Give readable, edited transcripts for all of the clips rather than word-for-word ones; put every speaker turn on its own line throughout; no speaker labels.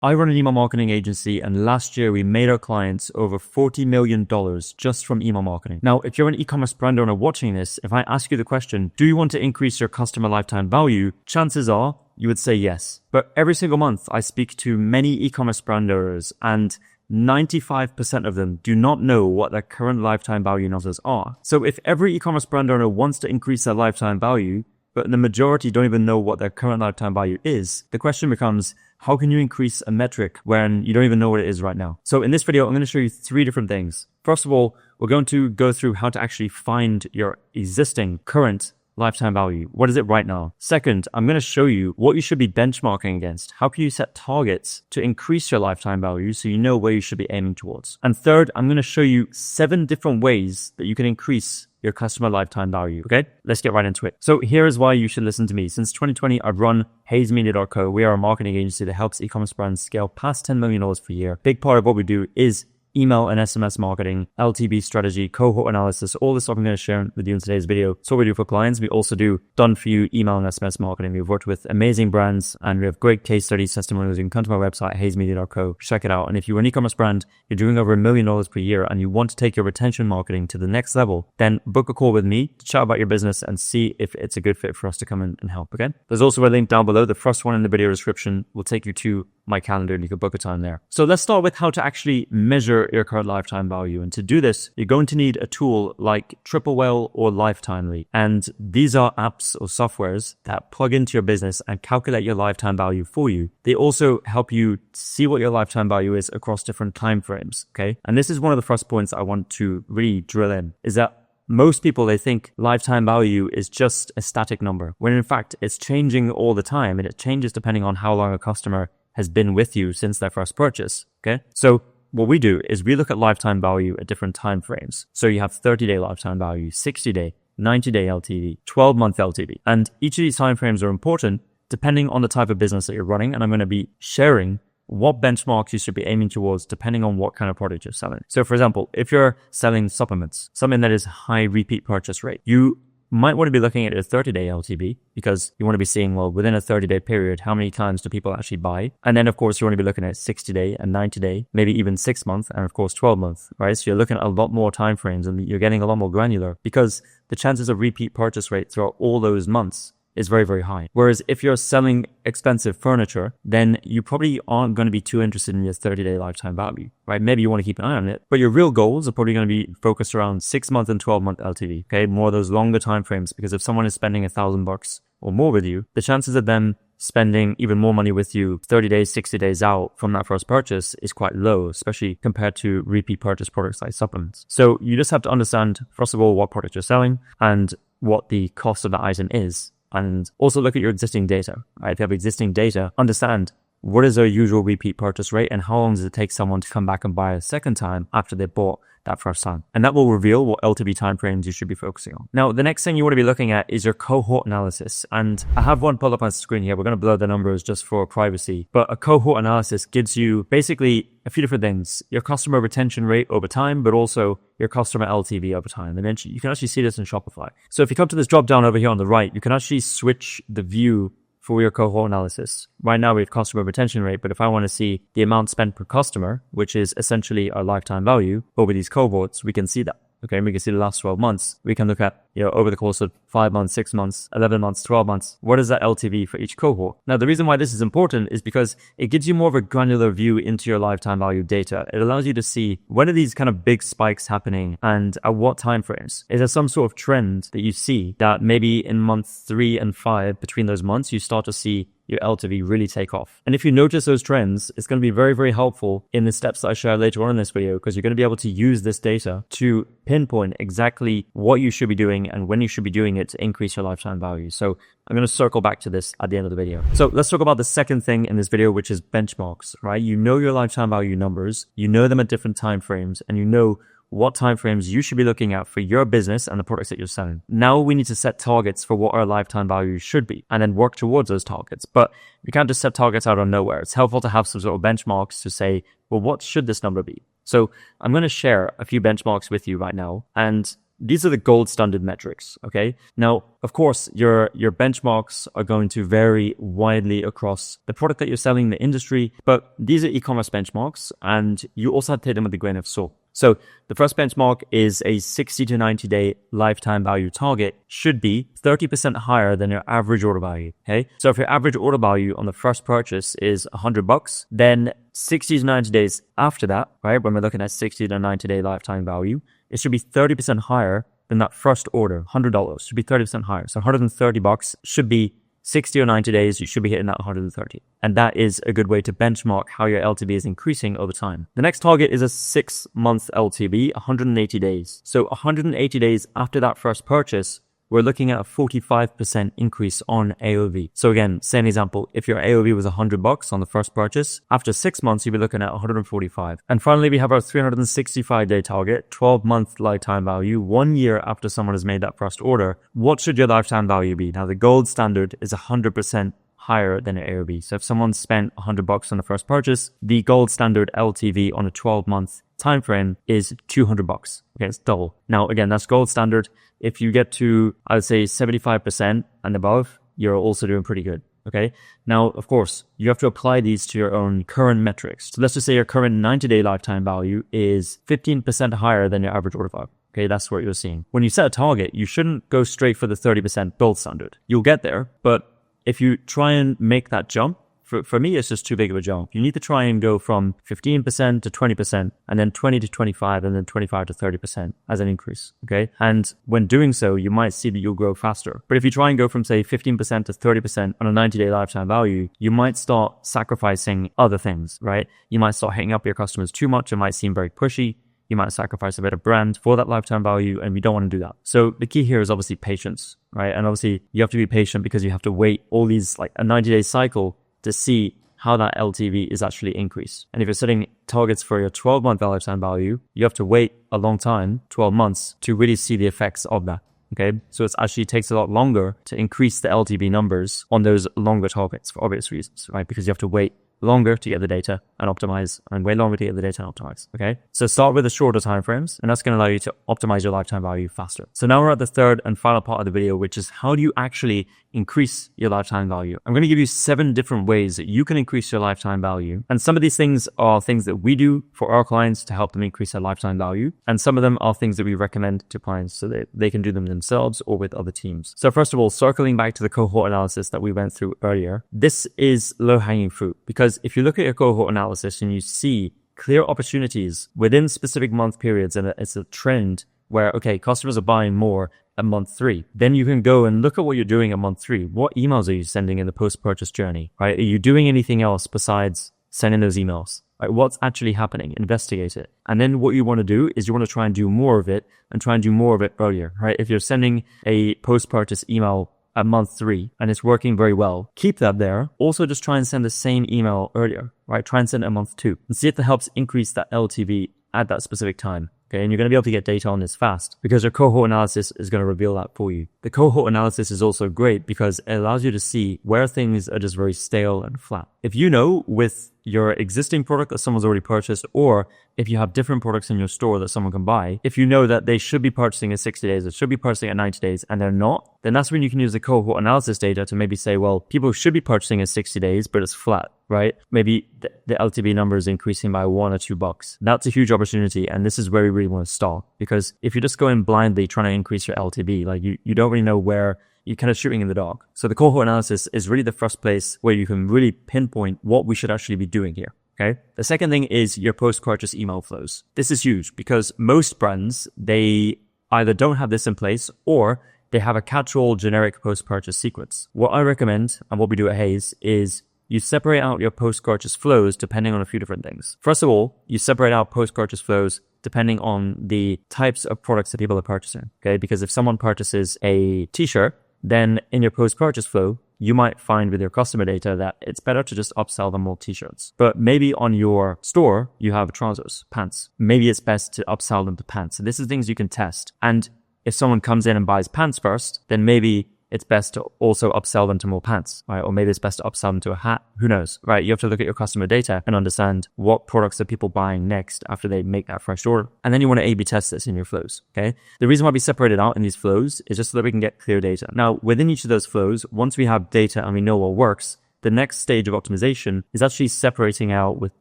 I run an email marketing agency, and last year we made our clients over $40 million just from email marketing. Now, if you're an e-commerce brand owner watching this, if I ask you the question, do you want to increase your customer lifetime value? Chances are you would say yes. But every single month I speak to many e-commerce brand owners, and 95% of them do not know what their current lifetime value numbers are. So if every e-commerce brand owner wants to increase their lifetime value, but the majority don't even know what their current lifetime value is, the question becomes, how can you increase a metric when you don't even know what it is right now? So in this video, I'm going to show you 3 different things. First of all, we're going to go through how to actually find your existing current lifetime value. What is it right now? Second, I'm going to show you what you should be benchmarking against. How can you set targets to increase your lifetime value so you know where you should be aiming towards? And third, I'm going to show you 7 different ways that you can increase your customer lifetime value. Okay, let's get right into it. So here is why you should listen to me. Since 2020, I've run HazeMedia.co. We are a marketing agency that helps e-commerce brands scale past $10 million per year. Big part of what we do is email and SMS marketing, LTV strategy, cohort analysis, all this stuff I'm going to share with you in today's video. So what we do for clients, we also do done-for-you email and SMS marketing. We've worked with amazing brands and we have great case studies, testimonials. You can come to my website, HazeMedia.co, check it out. And if you're an e-commerce brand, you're doing over $1 million per year and you want to take your retention marketing to the next level, then book a call with me to chat about your business and see if it's a good fit for us to come in and help, okay? There's also a link down below. The first one in the video description will take you to my calendar and you can book a time there. So let's start with how to actually measure your current lifetime value. And to do this, you're going to need a tool like Triple Whale or Lifetimely. And these are apps or softwares that plug into your business and calculate your lifetime value for you. They also help you see what your lifetime value is across different time frames, okay? And this is one of the first points I want to really drill in, is that most people, they think lifetime value is just a static number, when in fact it's changing all the time and it changes depending on how long a customer has been with you since their first purchase, okay? So what we do is we look at lifetime value at different time frames. So you have 30-day lifetime value, 60-day, 90-day LTV, 12-month LTV. And each of these time frames are important depending on the type of business that you're running. And I'm going to be sharing what benchmarks you should be aiming towards depending on what kind of product you're selling. So for example, if you're selling supplements, something that is high repeat purchase rate, you might want to be looking at a 30-day LTV because you want to be seeing, well, within a 30-day period, how many times do people actually buy? And then, of course, you want to be looking at 60-day and 90-day, maybe even 6 month, and of course, 12 month, right? So you're looking at a lot more time frames and you're getting a lot more granular because the chances of repeat purchase rate throughout all those months is very, very high. Whereas if you're selling expensive furniture, then you probably aren't going to be too interested in your 30-day lifetime value, right? Maybe you want to keep an eye on it, but your real goals are probably going to be focused around 6 month and 12-month LTV, okay? More of those longer time frames, because if someone is spending $1,000 or more with you, the chances of them spending even more money with you 30 days, 60 days out from that first purchase is quite low, especially compared to repeat purchase products like supplements. So you just have to understand, first of all, what product you're selling and what the cost of that item is. And also look at your existing data, right? If you have existing data, understand what is their usual repeat purchase rate and how long does it take someone to come back and buy a second time after they bought that first time. And that will reveal what LTV timeframes you should be focusing on. Now, the next thing you want to be looking at is your cohort analysis. And I have one pulled up on the screen here. We're going to blur the numbers just for privacy. But a cohort analysis gives you basically a few different things. Your customer retention rate over time, but also your customer LTV over time. And you can actually see this in Shopify. So if you come to this drop down over here on the right, you can actually switch the view for your cohort analysis. Right now we have customer retention rate, but if I want to see the amount spent per customer, which is essentially our lifetime value over these cohorts, we can see that. Okay, and we can see the last 12 months. We can look at, over the course of 5 months, 6 months, 11 months, 12 months. What is that LTV for each cohort? Now, the reason why this is important is because it gives you more of a granular view into your lifetime value data. It allows you to see when are these kind of big spikes happening and at what time frames. Is there some sort of trend that you see that maybe in month 3 and 5, between those months, you start to see your LTV really take off. And if you notice those trends, it's going to be very, very helpful in the steps that I share later on in this video, because you're going to be able to use this data to pinpoint exactly what you should be doing and when you should be doing it to increase your lifetime value. So I'm going to circle back to this at the end of the video. So let's talk about the second thing in this video, which is benchmarks, right? You know your lifetime value numbers, you know them at different time frames, and you know what timeframes you should be looking at for your business and the products that you're selling. Now we need to set targets for what our lifetime value should be and then work towards those targets. But we can't just set targets out of nowhere. It's helpful to have some sort of benchmarks to say, well, what should this number be? So I'm going to share a few benchmarks with you right now. And these are the gold standard metrics, okay? Now, of course, your benchmarks are going to vary widely across the product that you're selling in the industry, but these are e-commerce benchmarks, and you also have to take them with a grain of salt. So the first benchmark is a 60 to 90 day lifetime value target should be 30% higher than your average order value. Okay. So if your average order value on the first purchase is $100, then 60 to 90 days after that, right? When we're looking at 60 to 90 day lifetime value, it should be 30% higher than that first order. $100 should be 30% higher. So $130 should be 60 or 90 days, you should be hitting that 130. And that is a good way to benchmark how your LTV is increasing over time. The next target is a 6-month LTV, 180 days. So 180 days after that first purchase, we're looking at a 45% increase on AOV. So again, say an example, if your AOV was $100 on the first purchase, after 6 months, you'll be looking at 145. And finally, we have our 365-day target, 12-month lifetime value, 1 year after someone has made that first order. What should your lifetime value be? Now, the gold standard is 100% higher than your AOV. So if someone spent $100 on the first purchase, the gold standard LTV on a 12-month time frame is $200. Okay, it's double. Now, again, that's gold standard. If you get to, I would say 75% and above, you're also doing pretty good. Okay. Now, of course, you have to apply these to your own current metrics. So let's just say your current 90-day lifetime value is 15% higher than your average order value. Okay, that's what you're seeing. When you set a target, you shouldn't go straight for the 30% gold standard. You'll get there, but if you try and make that jump, for me, it's just too big of a jump. You need to try and go from 15% to 20%, and then 20 to 25, and then 25 to 30% as an increase, okay? And when doing so, you might see that you'll grow faster. But if you try and go from, say, 15% to 30% on a 90-day lifetime value, you might start sacrificing other things, right? You might start hitting up your customers too much. It might seem very pushy. You might sacrifice a bit of brand for that lifetime value, and we don't want to do that. So the key here is obviously patience, right? And obviously, you have to be patient because you have to wait all these, like a 90-day cycle to see how that LTV is actually increased. And if you're setting targets for your 12-month lifetime value, you have to wait a long time, 12 months, to really see the effects of that. Okay. So it actually takes a lot longer to increase the LTV numbers on those longer targets for obvious reasons, right? Because you have to wait longer to get the data and optimize, and way longer to get the data and optimize. Okay. So start with the shorter time frames, and that's going to allow you to optimize your lifetime value faster. So now we're at the third and final part of the video, which is how do you actually increase your lifetime value? I'm going to give you 7 different ways that you can increase your lifetime value. And some of these things are things that we do for our clients to help them increase their lifetime value. And some of them are things that we recommend to clients so that they can do them themselves or with other teams. So first of all, circling back to the cohort analysis that we went through earlier, this is low-hanging fruit, because if you look at your cohort analysis and you see clear opportunities within specific month periods, and it's a trend where, okay, customers are buying more at month 3, then you can go and look at what you're doing at month 3. What emails are you sending in the post-purchase journey, right? Are you doing anything else besides sending those emails? Right? What's actually happening? Investigate it. And then what you want to do is you want to try and do more of it, and try and do more of it earlier, right? If you're sending a post-purchase email at month 3 and it's working very well, keep that there. Also, just try and send the same email earlier, right? Try and send it at month 2 and see if that helps increase that LTV at that specific time. Okay, and you're going to be able to get data on this fast because your cohort analysis is going to reveal that for you. The cohort analysis is also great because it allows you to see where things are just very stale and flat. If you know with your existing product that someone's already purchased, or if you have different products in your store that someone can buy, if you know that they should be purchasing in 60 days, they should be purchasing at 90 days, and they're not, then that's when you can use the cohort analysis data to maybe say, well, people should be purchasing in 60 days, but it's flat, right? Maybe the LTV number is increasing by $1 or $2. That's a huge opportunity. And this is where you really want to start, because if you just go in blindly trying to increase your LTV, like you don't really know where, you're kind of shooting in the dark. So the cohort analysis is really the first place where you can really pinpoint what we should actually be doing here. Okay. The second thing is your post-purchase email flows. This is huge because most brands, they either don't have this in place or they have a catch-all generic post-purchase sequence. What I recommend and what we do at Hays is you separate out your post-purchase flows depending on a few different things. First of all, you separate out post-purchase flows depending on the types of products that people are purchasing. Okay. Because if someone purchases a t-shirt, then in your post-purchase flow, you might find with your customer data that it's better to just upsell them more t-shirts. But maybe on your store, you have trousers, pants. Maybe it's best to upsell them to pants. So this is things you can test. And if someone comes in and buys pants first, then maybe it's best to also upsell them to more pants, right? Or maybe it's best to upsell them to a hat. Who knows, right? You have to look at your customer data and understand what products are people buying next after they make that first order. And then you want to A/B test this in your flows, okay? The reason why we separate it out in these flows is just so that we can get clear data. Now, within each of those flows, once we have data and we know what works, the next stage of optimization is actually separating out with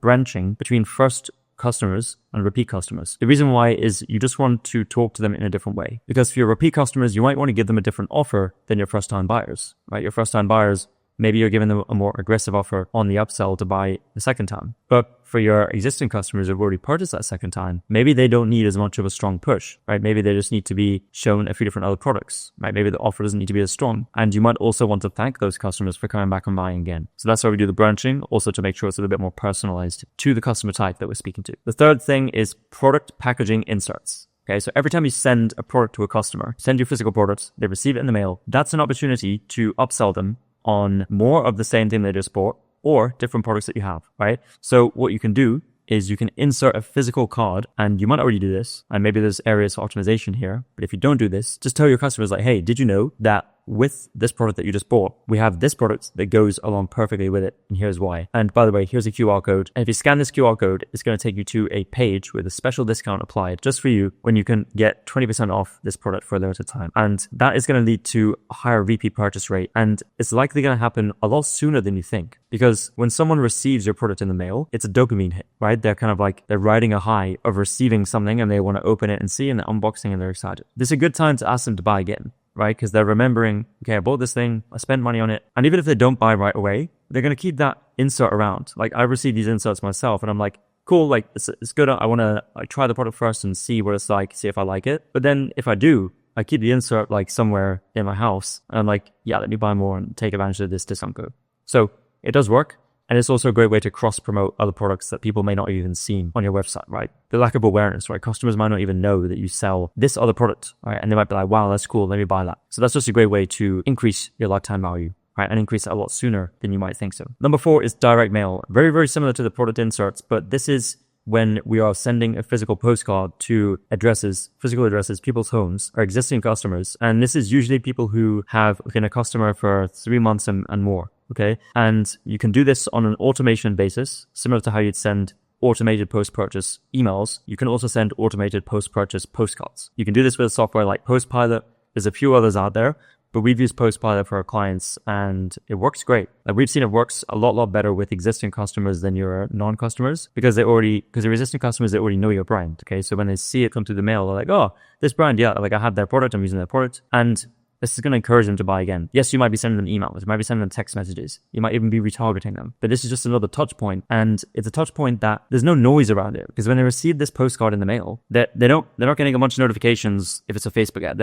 branching between first customers and repeat customers. The reason why is you just want to talk to them in a different way. Because for your repeat customers, you might want to give them a different offer than your first-time buyers, right? Your first-time buyers, maybe you're giving them a more aggressive offer on the upsell to buy the second time. But for your existing customers who've already purchased that second time, maybe they don't need as much of a strong push, right? Maybe they just need to be shown a few different other products, right? Maybe the offer doesn't need to be as strong. And you might also want to thank those customers for coming back and buying again. So that's why we do the branching, also to make sure it's a little bit more personalized to the customer type that we're speaking to. The third thing is product packaging inserts. Okay, so every time you send a product to a customer, send your physical product, they receive it in the mail, that's an opportunity to upsell them on more of the same thing they just bought or different products that you have, right? So what you can do is you can insert a physical card, and you might already do this, and maybe there's areas for optimization here, but if you don't do this, just tell your customers like, hey, did you know that with this product that you just bought, we have this product that goes along perfectly with it, and here's why. And by the way, here's a QR code. And if you scan this QR code, it's going to take you to a page with a special discount applied just for you when you can get 20% off this product for a limited time. And that is going to lead to a higher repeat purchase rate. And it's likely going to happen a lot sooner than you think. Because when someone receives your product in the mail, it's a dopamine hit, right? They're kind of like, they're riding a high of receiving something and they want to open it and see, and they're unboxing and they're excited. This is a good time to ask them to buy again, right? Because they're remembering, okay, I bought this thing, I spent money on it. And even if they don't buy right away, they're going to keep that insert around. Like I receive these inserts myself and I'm like, cool, like it's good. I want to try the product first and see what it's like, see if I like it. But then if I do, I keep the insert like somewhere in my house. And I'm like, yeah, let me buy more and take advantage of this discount code. So it does work. And it's also a great way to cross-promote other products that people may not even seen on your website, right? The lack of awareness, right? Customers might not even know that you sell this other product, right? And they might be like, wow, that's cool, let me buy that. So that's just a great way to increase your lifetime value, right? And increase it a lot sooner than you might think so. Number 4 is direct mail. Very, very similar to the product inserts, but this is when we are sending a physical postcard to addresses, physical addresses, people's homes, our existing customers. And this is usually people who have been a customer for 3 months and more. Okay. And you can do this on an automation basis, similar to how you'd send automated post-purchase emails. You can also send automated post-purchase postcards. You can do this with software like Postpilot. There's a few others out there, but we've used Postpilot for our clients and it works great. Like we've seen it works a lot better with existing customers than your non-customers because your existing customers, they already know your brand. Okay. So when they see it come through the mail, they're like, oh, this brand, yeah, like I have their product, I'm using their product. And this is going to encourage them to buy again. Yes, you might be sending them emails. You might be sending them text messages. You might even be retargeting them. But this is just another touch point. And it's a touch point that there's no noise around it. Because when they receive this postcard in the mail, they're not getting a bunch of notifications if it's a Facebook ad.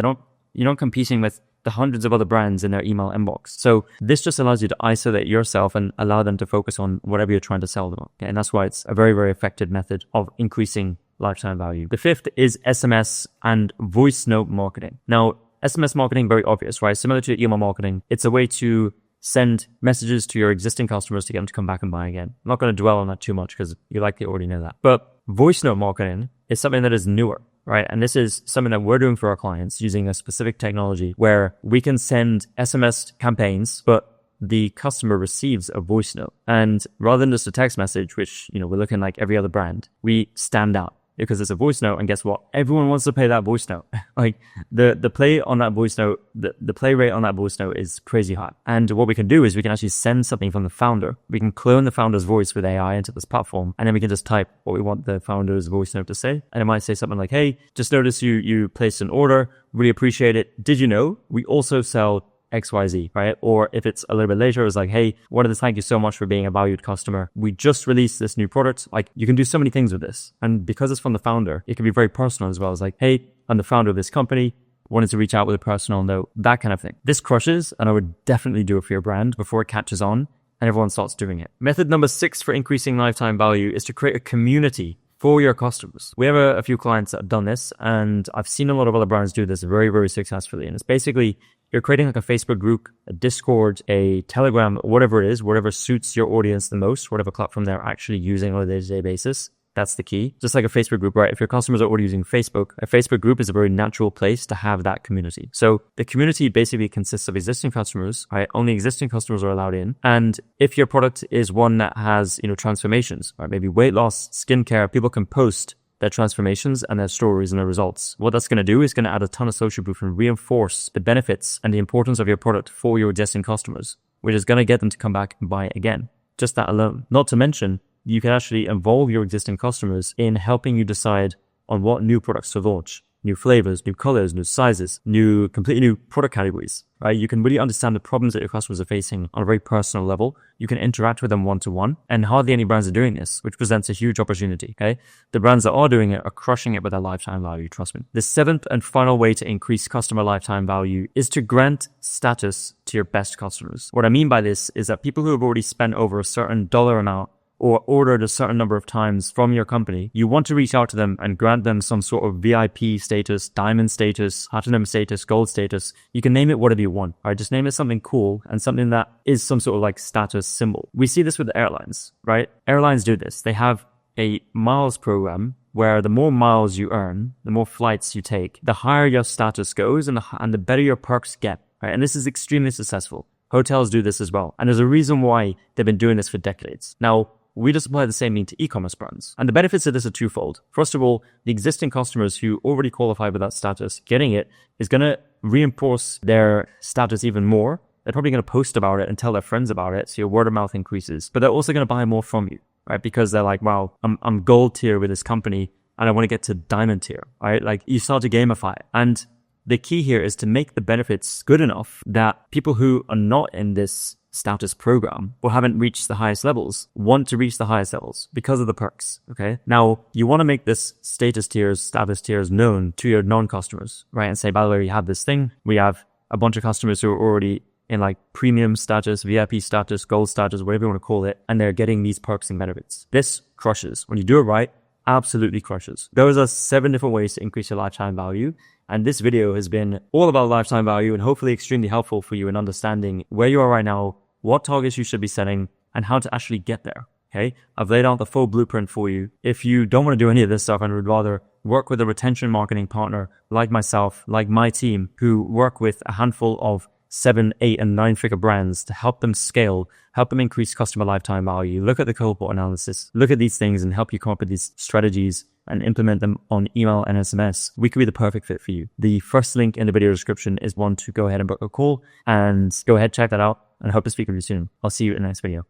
You're not competing with the hundreds of other brands in their email inbox. So this just allows you to isolate yourself and allow them to focus on whatever you're trying to sell them. Okay? And that's why it's a very, very effective method of increasing lifetime value. The 5th is SMS and voice note marketing. Now, SMS marketing, very obvious, right? Similar to email marketing, it's a way to send messages to your existing customers to get them to come back and buy again. I'm not going to dwell on that too much because you likely already know that. But voice note marketing is something that is newer, right? And this is something that we're doing for our clients using a specific technology where we can send SMS campaigns, but the customer receives a voice note. And rather than just a text message, which, we're looking like every other brand, we stand out. Because it's a voice note, and guess what? Everyone wants to pay that voice note. Like the play on that voice note, the play rate on that voice note is crazy high. And what we can do is we can actually send something from the founder. We can clone the founder's voice with AI into this platform, and then we can just type what we want the founder's voice note to say. And it might say something like, "Hey, just noticed you placed an order. Really appreciate it. Did you know we also sell XYZ," right? Or if it's a little bit later, it's like, "Hey, wanted to thank you so much for being a valued customer. We just released this new product." Like you can do so many things with this. And because it's from the founder, it can be very personal as well. It's like, "Hey, I'm the founder of this company. Wanted to reach out with a personal note," that kind of thing. This crushes, and I would definitely do it for your brand before it catches on and everyone starts doing it. Method number 6 for increasing lifetime value is to create a community for your customers. We have a few clients that have done this, and I've seen a lot of other brands do this very, very successfully. And it's basically you're creating like a Facebook group, a Discord, a Telegram, whatever it is, whatever suits your audience the most, whatever platform they're actually using on a day-to-day basis. That's the key. Just like a Facebook group, right? If your customers are already using Facebook, a Facebook group is a very natural place to have that community. So the community basically consists of existing customers, right? Only existing customers are allowed in. And if your product is one that has, transformations, right? Maybe weight loss, skincare, people can post their transformations and their stories and their results. What that's going to do is going to add a ton of social proof and reinforce the benefits and the importance of your product for your existing customers, which is going to get them to come back and buy it again. Just that alone. Not to mention, you can actually involve your existing customers in helping you decide on what new products to launch. New flavors, new colors, new sizes, completely new product categories, right? You can really understand the problems that your customers are facing on a very personal level. You can interact with them one-to-one, and hardly any brands are doing this, which presents a huge opportunity, okay? The brands that are doing it are crushing it with their lifetime value, trust me. The seventh and final way to increase customer lifetime value is to grant status to your best customers. What I mean by this is that people who have already spent over a certain dollar amount or ordered a certain number of times from your company, you want to reach out to them and grant them some sort of VIP status, diamond status, platinum status, gold status. You can name it whatever you want. All right, just name it something cool and something that is some sort of like status symbol. We see this with airlines, right? Airlines do this. They have a miles program where the more miles you earn, the more flights you take, the higher your status goes and the better your perks get, right? And this is extremely successful. Hotels do this as well. And there's a reason why they've been doing this for decades. Now, we just apply the same thing to e-commerce brands. And the benefits of this are twofold. First of all, the existing customers who already qualify with that status, getting it is going to reinforce their status even more. They're probably going to post about it and tell their friends about it, so your word of mouth increases. But they're also going to buy more from you, right? Because they're like, wow, I'm gold tier with this company and I want to get to diamond tier, right? Like you start to gamify it. And the key here is to make the benefits good enough that people who are not in this status program or haven't reached the highest levels want to reach the highest levels because of the perks. Okay. Now you want to make this status tiers known to your non-customers, right? And say, by the way, we have this thing. We have a bunch of customers who are already in like premium status, VIP status, gold status, whatever you want to call it. And they're getting these perks and benefits. This crushes. When you do it right, absolutely crushes. Those are 7 different ways to increase your lifetime value. And this video has been all about lifetime value and hopefully extremely helpful for you in understanding where you are right now, what targets you should be setting, and how to actually get there. Okay. I've laid out the full blueprint for you. If you don't want to do any of this stuff and would rather work with a retention marketing partner like myself, like my team, who work with a handful of 7, 8, and 9-figure brands to help them scale, help them increase customer lifetime value, look at the cohort analysis, look at these things and help you come up with these strategies and implement them on email and SMS, we could be the perfect fit for you. The first link in the video description is one to go ahead and book a call, and go ahead, check that out, and I hope to speak with you soon. I'll see you in the next video.